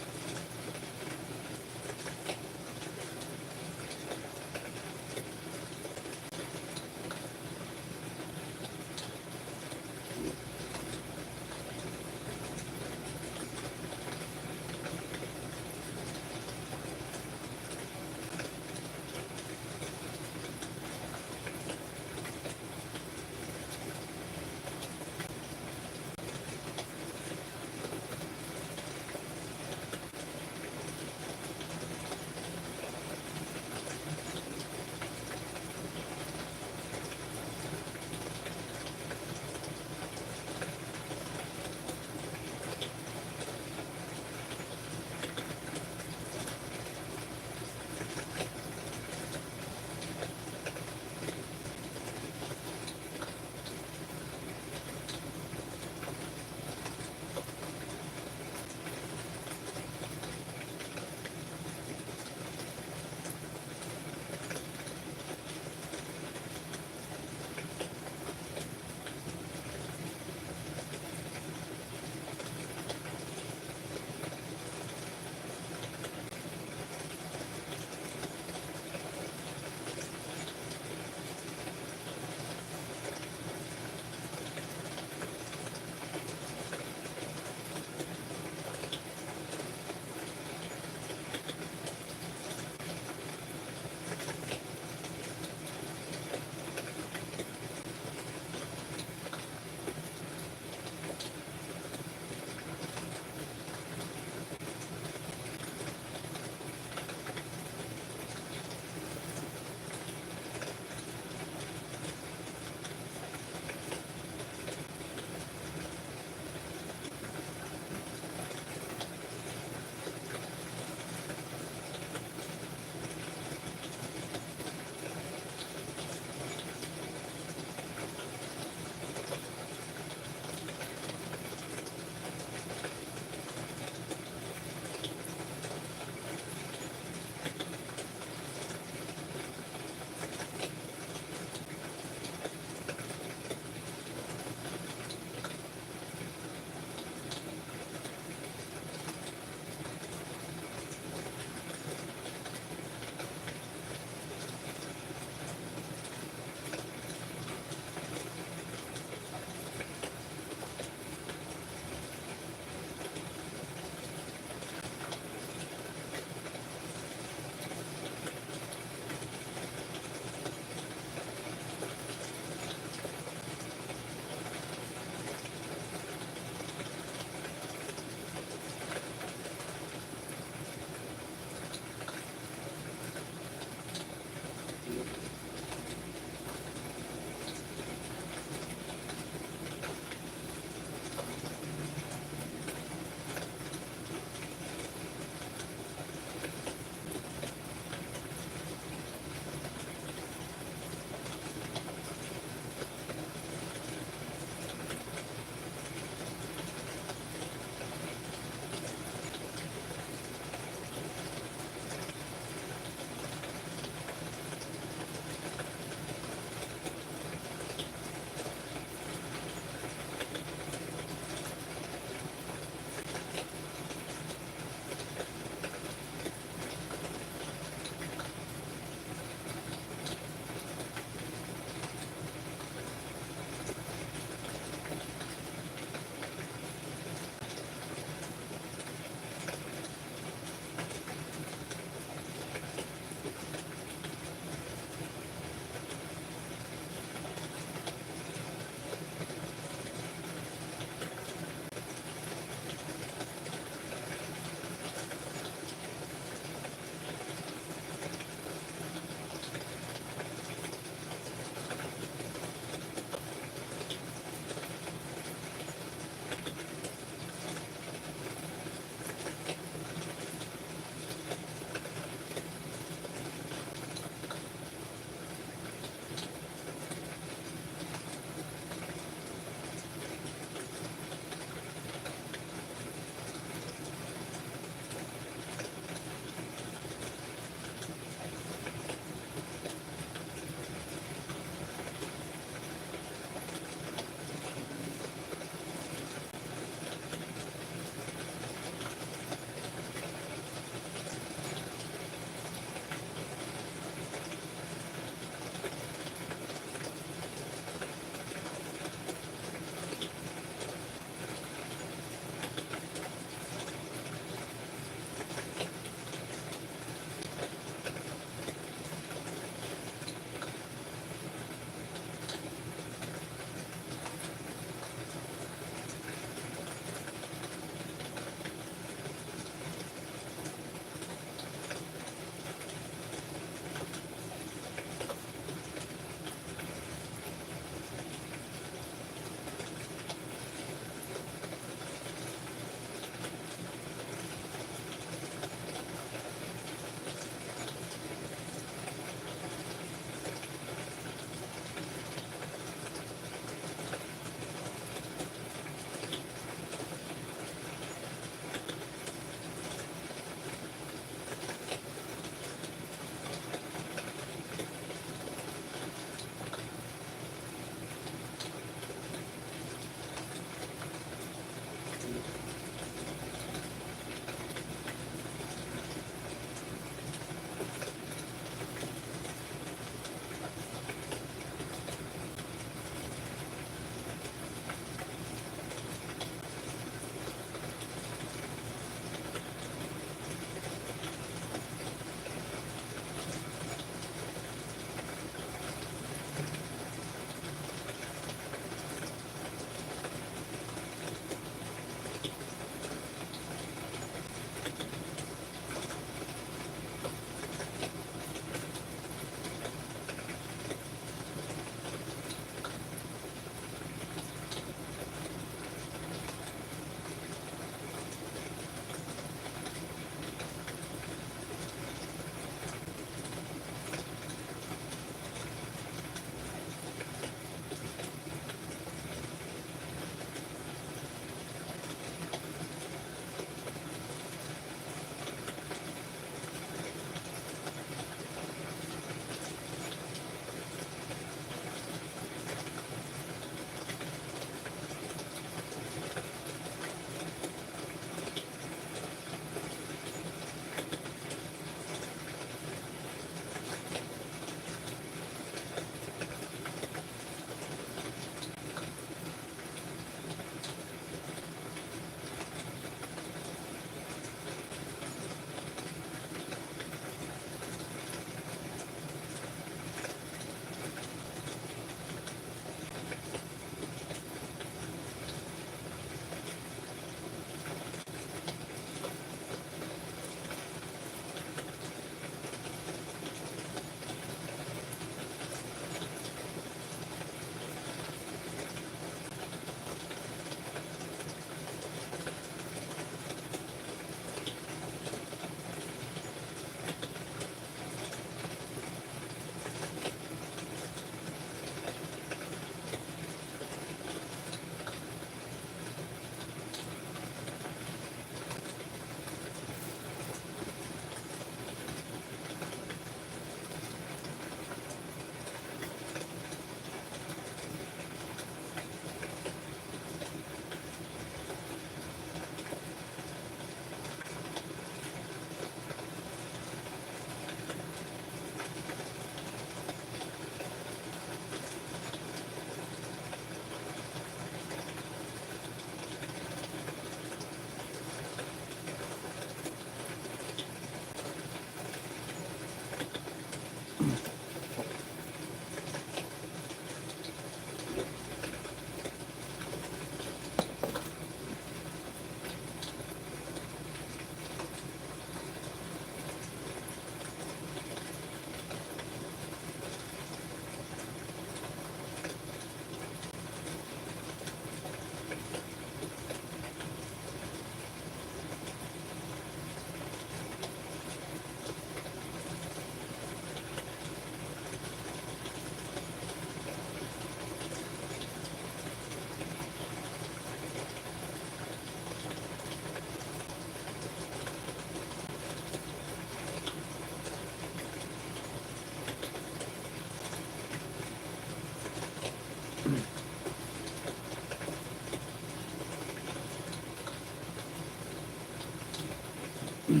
You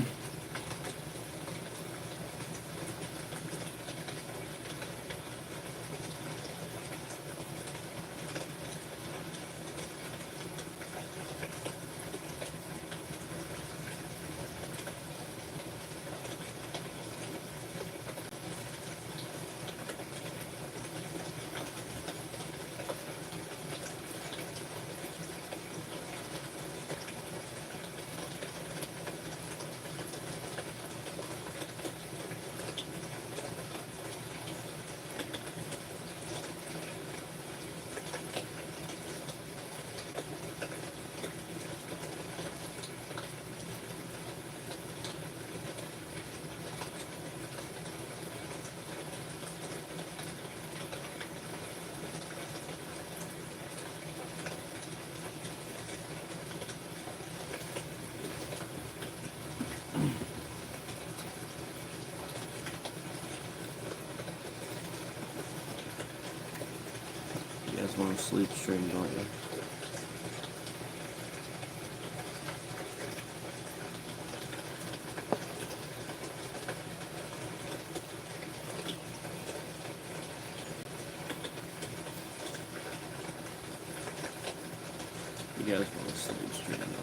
guys want to sleep stream, don't you? You guys want to sleep stream, don't you?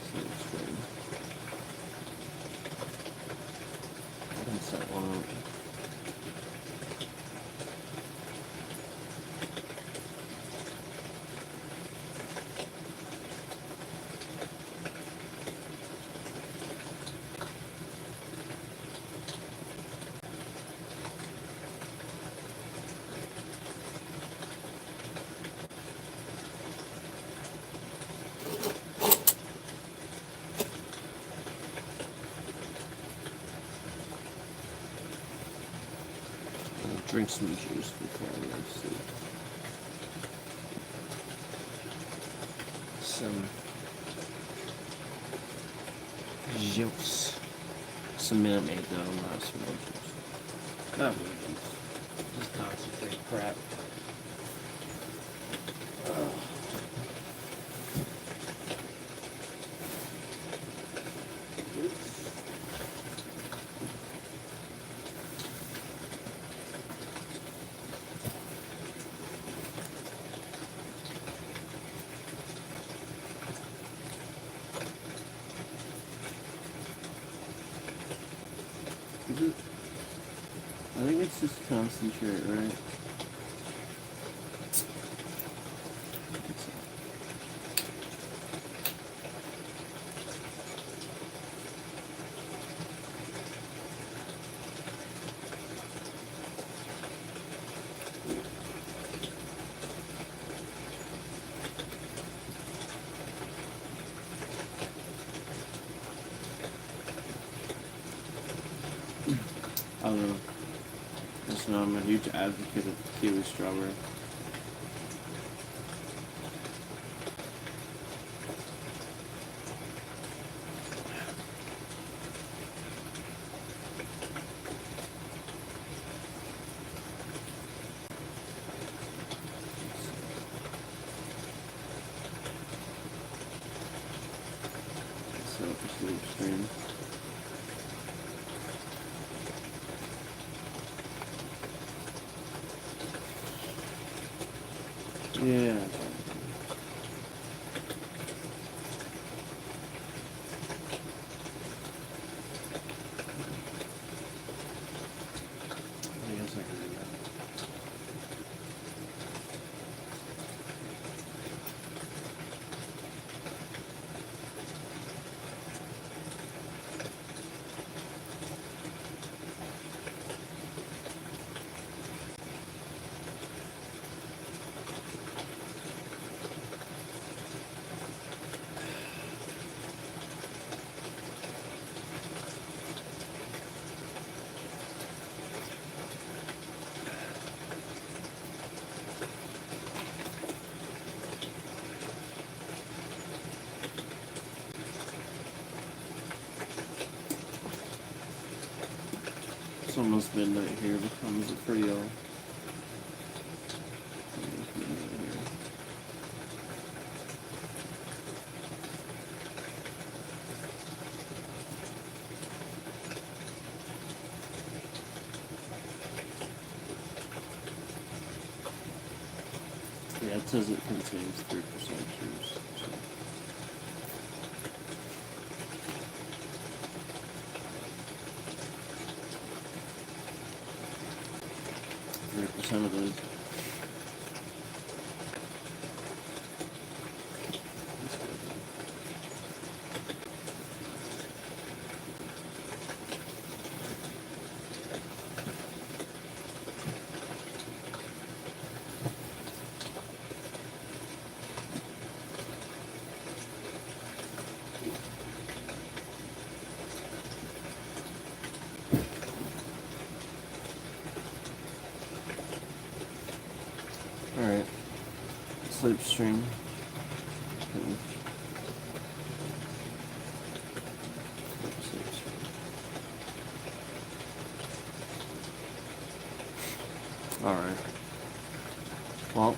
Sleep stream. I can set one up. I'll drink some juice before I go to sleep. Some juice. Some Minute Maid though, not some more juice. Not really juice. Just concentrate crap. Is it? I think it's just concentrate, right? I think so. I don't know. Just know I'm a huge advocate of kiwi strawberry. So the sleep stream. Yeah. I guess I can do that. It's almost midnight here. What time is it for y'all? Almost midnight here. Yeah, it says it contains 3% juice. So. 3% of those. Alright. Sleep stream. Alright. Well,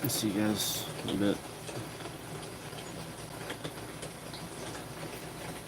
I'll see you guys in a bit.